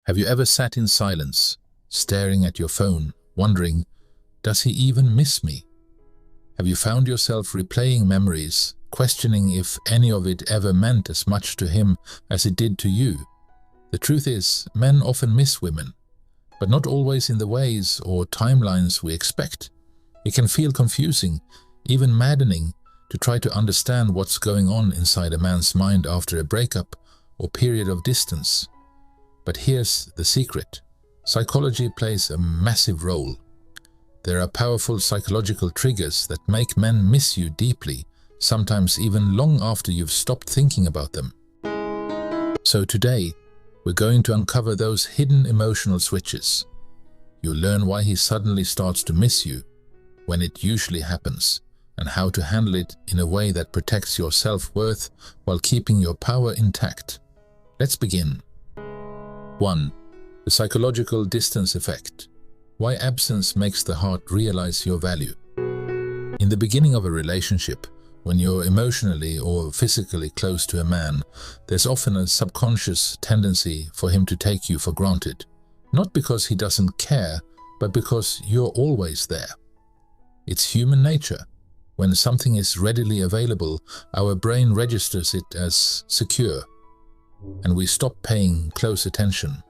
Have you ever sat in silence, staring at your phone, wondering, does he even miss me? Have you found yourself replaying memories, questioning if any of it ever meant as much to him as it did to you? The truth is, men often miss women, but not always in the ways or timelines we expect. It can feel confusing, even maddening, to try to understand what's going on inside a man's mind after a breakup or period of distance. But here's the secret. Psychology plays a massive role. There are powerful psychological triggers that make men miss you deeply, sometimes even long after you've stopped thinking about them. So today, we're going to uncover those hidden emotional switches. You'll learn why he suddenly starts to miss you, when it usually happens, and how to handle it in a way that protects your self-worth while keeping your power intact. Let's begin. 1. The psychological distance effect. Why absence makes the heart realize your value. In the beginning of a relationship, when you're emotionally or physically close to a man, there's often a subconscious tendency for him to take you for granted. Not because he doesn't care, but because you're always there. It's human nature. When something is readily available, our brain registers it as secure, and we stop paying close attention.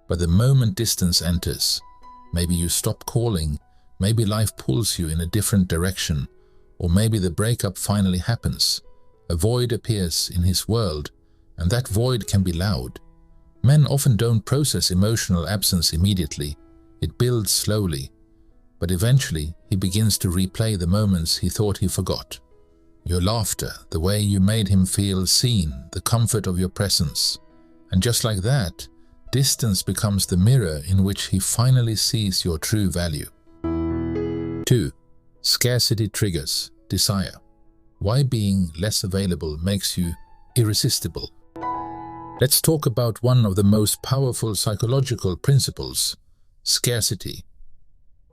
But the moment distance enters, maybe you stop calling, maybe life pulls you in a different direction, or maybe the breakup finally happens. A void appears in his world, and that void can be loud. Men often don't process emotional absence immediately. It builds slowly, but eventually he begins to replay the moments he thought he forgot. Your laughter, the way you made him feel seen, the comfort of your presence. And just like that, distance becomes the mirror in which he finally sees your true value. 2. Scarcity triggers desire. Why being less available makes you irresistible. Let's talk about one of the most powerful psychological principles, scarcity.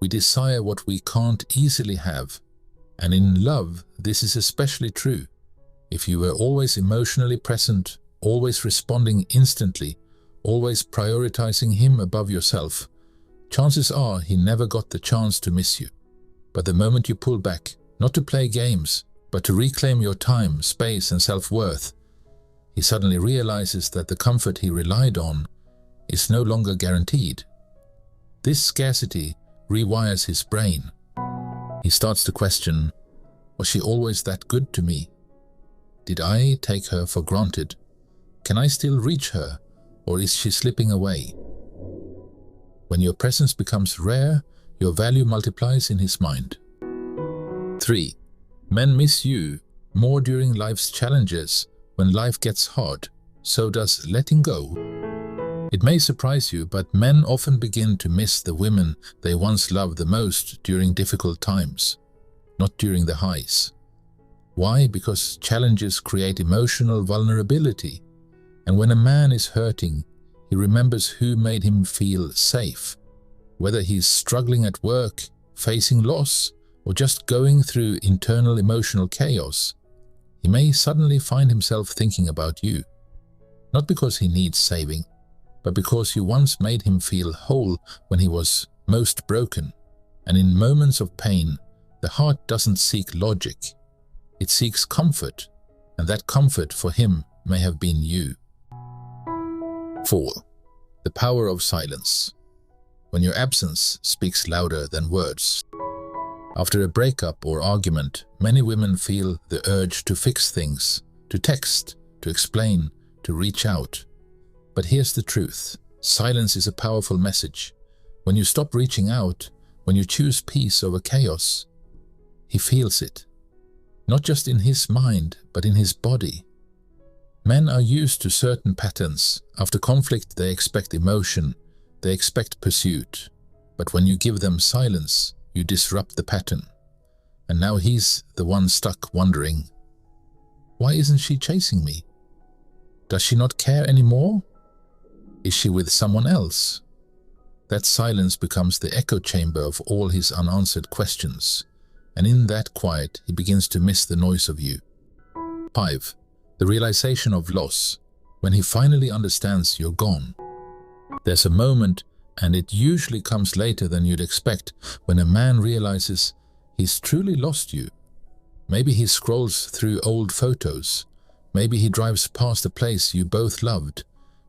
We desire what we can't easily have. And in love, this is especially true. If you were always emotionally present, always responding instantly, always prioritizing him above yourself, chances are he never got the chance to miss you. But the moment you pull back, not to play games, but to reclaim your time, space, and self-worth, he suddenly realizes that the comfort he relied on is no longer guaranteed. This scarcity rewires his brain. He starts to question, was she always that good to me? Did I take her for granted? Can I still reach her, or is she slipping away? When your presence becomes rare, your value multiplies in his mind. 3. Men miss you more during life's challenges. When life gets hard, so does letting go. It may surprise you, but men often begin to miss the women they once loved the most during difficult times, not during the highs. Why? Because challenges create emotional vulnerability, and when a man is hurting, he remembers who made him feel safe. Whether he's struggling at work, facing loss, or just going through internal emotional chaos, he may suddenly find himself thinking about you. Not because he needs saving, but because you once made him feel whole when he was most broken. And in moments of pain, the heart doesn't seek logic. It seeks comfort, and that comfort for him may have been you. 4. The power of silence. When your absence speaks louder than words. After a breakup or argument, many women feel the urge to fix things, to text, to explain, to reach out. But here's the truth. Silence is a powerful message. When you stop reaching out, when you choose peace over chaos, he feels it. Not just in his mind, but in his body. Men are used to certain patterns. After conflict, they expect emotion, they expect pursuit. But when you give them silence, you disrupt the pattern. And now he's the one stuck wondering, why isn't she chasing me? Does she not care anymore? Is she with someone else? That silence becomes the echo chamber of all his unanswered questions, and in that quiet he begins to miss the noise of you. 5. The realization of loss. When he finally understands you're gone. There's a moment, and it usually comes later than you'd expect, when a man realizes he's truly lost you. Maybe he scrolls through old photos. Maybe he drives past a place you both loved.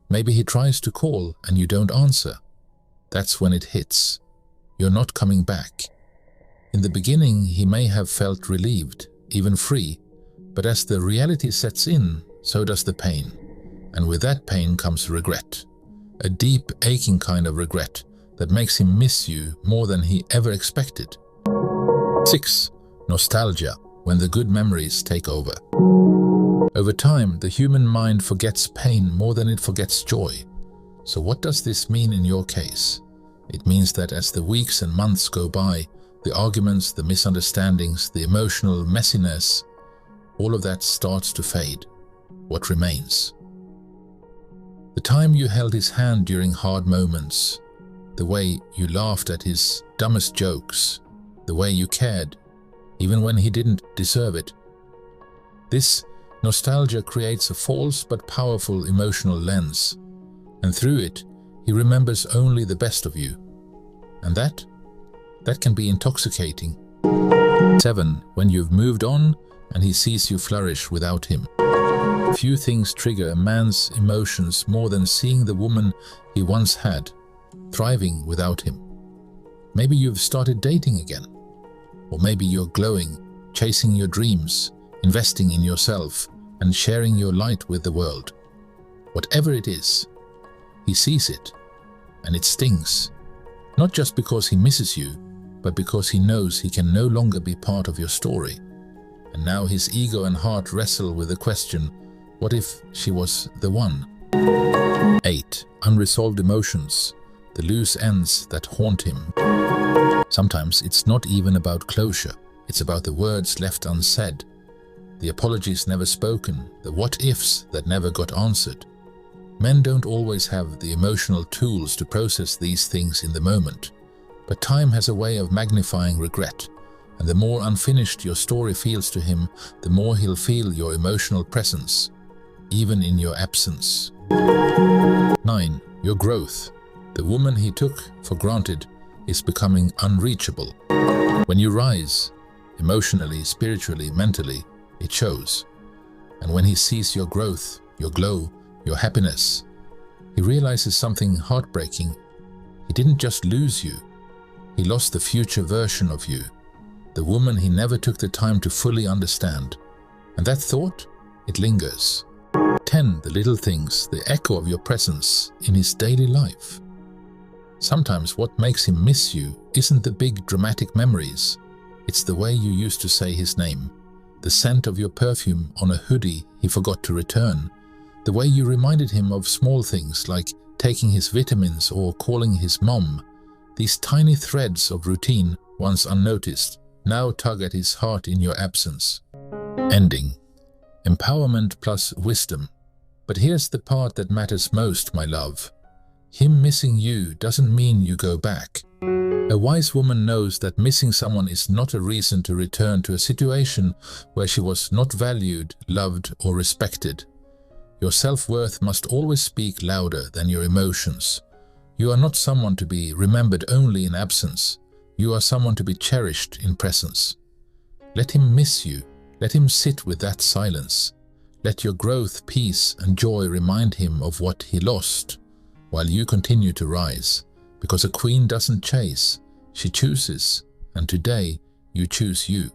Maybe he tries to call and you don't answer. That's when it hits. You're not coming back. In the beginning, he may have felt relieved, even free, but as the reality sets in, so does the pain. And with that pain comes regret. A deep, aching kind of regret that makes him miss you more than he ever expected. 6. Nostalgia, when the good memories take over. Over time, the human mind forgets pain more than it forgets joy. So what does this mean in your case? It means that as the weeks and months go by, the arguments, the misunderstandings, the emotional messiness, all of that starts to fade. What remains? The time you held his hand during hard moments, the way you laughed at his dumbest jokes, the way you cared, even when he didn't deserve it. This nostalgia creates a false but powerful emotional lens, and through it, he remembers only the best of you. And that can be intoxicating. 7. When you've moved on and he sees you flourish without him. Few things trigger a man's emotions more than seeing the woman he once had thriving without him. Maybe you've started dating again. Or maybe you're glowing, chasing your dreams, investing in yourself, and sharing your light with the world. Whatever it is, he sees it, and it stings. Not just because he misses you, but because he knows he can no longer be part of your story. And now his ego and heart wrestle with the question, what if she was the one? 8. Unresolved emotions, the loose ends that haunt him. Sometimes it's not even about closure, it's about the words left unsaid, the apologies never spoken, the what-ifs that never got answered. Men don't always have the emotional tools to process these things in the moment, but time has a way of magnifying regret, and the more unfinished your story feels to him, the more he'll feel your emotional presence, even in your absence. 9. Your growth. The woman he took for granted is becoming unreachable. When you rise, emotionally, spiritually, mentally, it shows. And when he sees your growth, your glow, your happiness, he realizes something heartbreaking. He didn't just lose you, he lost the future version of you, the woman he never took the time to fully understand. And that thought, it lingers. 10. The little things, the echo of your presence in his daily life. Sometimes what makes him miss you isn't the big dramatic memories, it's the way you used to say his name, the scent of your perfume on a hoodie he forgot to return, the way you reminded him of small things like taking his vitamins or calling his mom. These tiny threads of routine, once unnoticed, now tug at his heart in your absence. Ending. Empowerment plus wisdom. But here's the part that matters most, my love. Him missing you doesn't mean you go back. A wise woman knows that missing someone is not a reason to return to a situation where she was not valued, loved, or respected. Your self-worth must always speak louder than your emotions. You are not someone to be remembered only in absence. You are someone to be cherished in presence. Let him miss you. Let him sit with that silence. Let your growth, peace, and joy remind him of what he lost, while you continue to rise. Because a queen doesn't chase, she chooses, and today you choose you.